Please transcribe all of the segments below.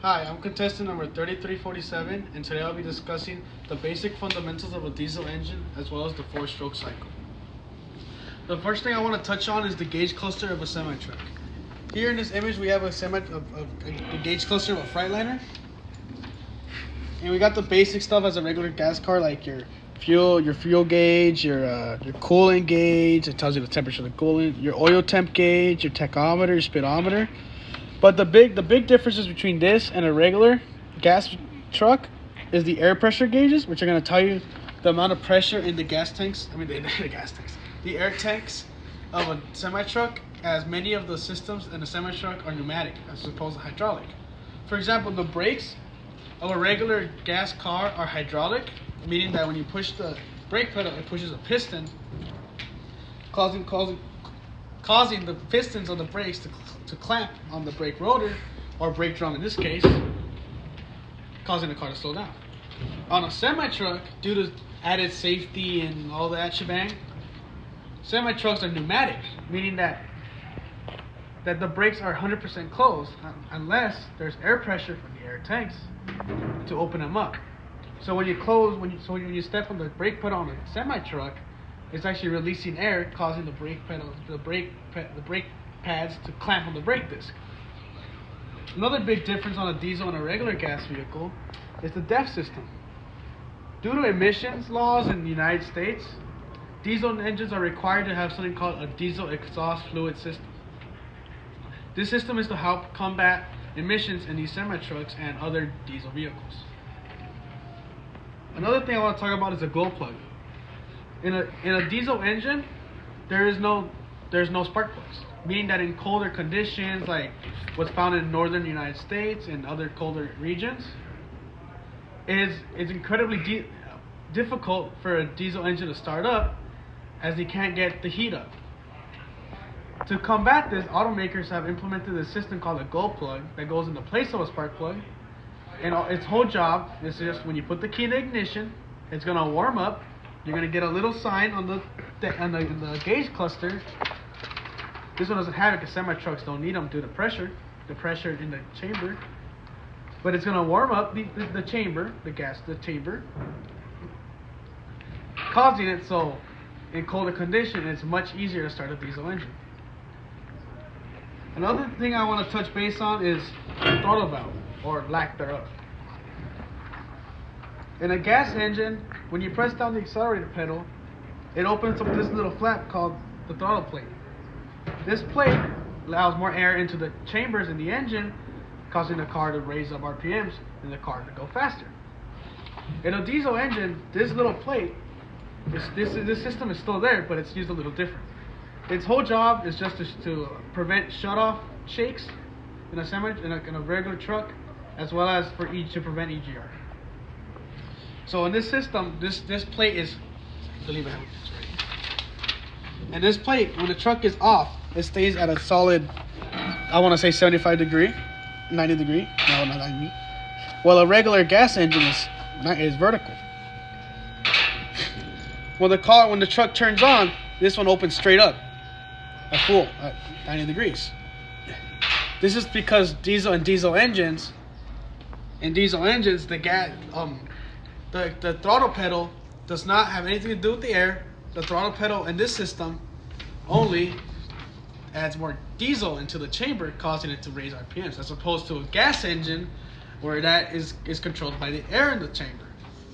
Hi, I'm contestant number 3347, and today I'll be discussing the basic fundamentals of a diesel engine as well as the four-stroke cycle. The first thing I want to touch on is the gauge cluster of a semi-truck. Here in this image we have a gauge cluster of a Freightliner. And we got the basic stuff as a regular gas car, like your fuel gauge, your coolant gauge. It tells you the temperature of the coolant, your oil temp gauge, your tachometer, your speedometer. But the big differences between this and a regular gas truck is the air pressure gauges, which are going to tell you the amount of pressure in the gas tanks. The air tanks of a semi-truck, as many of the systems in a semi-truck are pneumatic as opposed to hydraulic. For example, the brakes of a regular gas car are hydraulic, meaning that when you push the brake pedal, it pushes a piston, causing the pistons of the brakes to clamp on the brake rotor, or brake drum in this case, causing the car to slow down. On a semi-truck, due to added safety and all that shebang, semi-trucks are pneumatic, meaning that the brakes are 100% closed unless there's air pressure from the air tanks to open them up. So when you step on the brake pedal on a semi-truck, it's actually releasing air, causing the brake pads to clamp on the brake disc. Another big difference on a diesel and a regular gas vehicle is the DET system. Due to emissions laws in the United States, diesel engines are required to have something called a diesel exhaust fluid system. This system is to help combat emissions in these semi-trucks and other diesel vehicles. Another thing I want to talk about is a glow plug. In a diesel engine, there's no spark plugs, meaning that in colder conditions, like what's found in northern United States and other colder regions, it's incredibly difficult for a diesel engine to start up, as they can't get the heat up. To combat this, automakers have implemented a system called a glow plug that goes in the place of a spark plug, and its whole job is just when you put the key in the ignition, it's going to warm up. You're going to get a little sign on the gauge cluster. This one doesn't have it because semi-trucks don't need them due to the pressure in the chamber. But it's going to warm up the chamber, the chamber, causing it so in colder conditions it's much easier to start a diesel engine. Another thing I want to touch base on is the throttle valve, or lack thereof. In a gas engine, when you press down the accelerator pedal, it opens up this little flap called the throttle plate. This plate allows more air into the chambers in the engine, causing the car to raise up RPMs and the car to go faster. In a diesel engine, this little plate, this system is still there, but it's used a little different. Its whole job is just to prevent shut-off shakes in a regular truck, as well as to prevent EGR. So in this system, this plate is, and this plate, when the truck is off, it stays at a solid, I want to say 75 degree, 90 degree. No, not 90. Well, a regular gas engine is vertical. When the truck turns on, this one opens straight up, at full, at 90 degrees. This is because diesel engines, the throttle pedal does not have anything to do with the air. The throttle pedal in this system only adds more diesel into the chamber, causing it to raise RPMs, as opposed to a gas engine where that is controlled by the air in the chamber.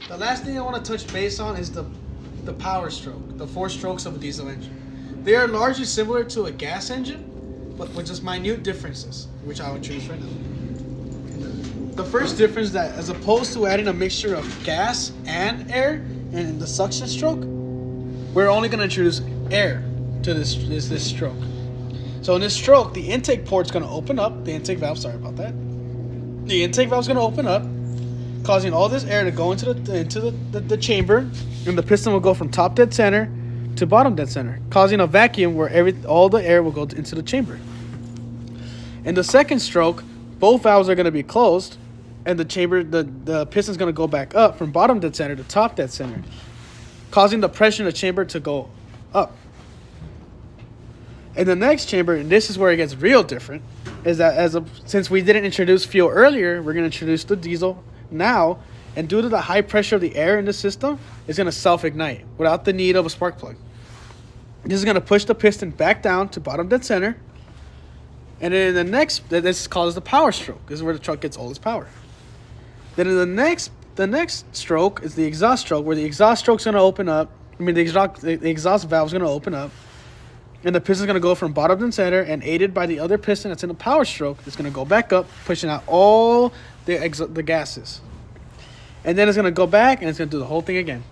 The last thing I want to touch base on is the power stroke, the four strokes of a diesel engine. They are largely similar to a gas engine, but with just minute differences, which I will choose right now. The first difference is that, as opposed to adding a mixture of gas and air in the suction stroke, we're only going to introduce air to this stroke. So in this stroke, the intake port's going to open up. The intake valve, sorry about that. The intake valve's going to open up, causing all this air to go into the chamber, and the piston will go from top dead center to bottom dead center, causing a vacuum where all the air will go into the chamber. In the second stroke, both valves are going to be closed, and the piston's going to go back up from bottom dead center to top dead center, causing the pressure in the chamber to go up. In the next chamber, and this is where it gets real different, is that since we didn't introduce fuel earlier, we're going to introduce the diesel now, and due to the high pressure of the air in the system, it's going to self-ignite without the need of a spark plug. This is going to push the piston back down to bottom dead center, and then this is called the power stroke. This is where the truck gets all its power. Then in the next stroke is the exhaust stroke, where the exhaust stroke's going to open up. The exhaust valve is going to open up, and the piston is going to go from bottom to center, and aided by the other piston that's in the power stroke, it's going to go back up, pushing out all the gases. And then it's going to go back, and it's going to do the whole thing again.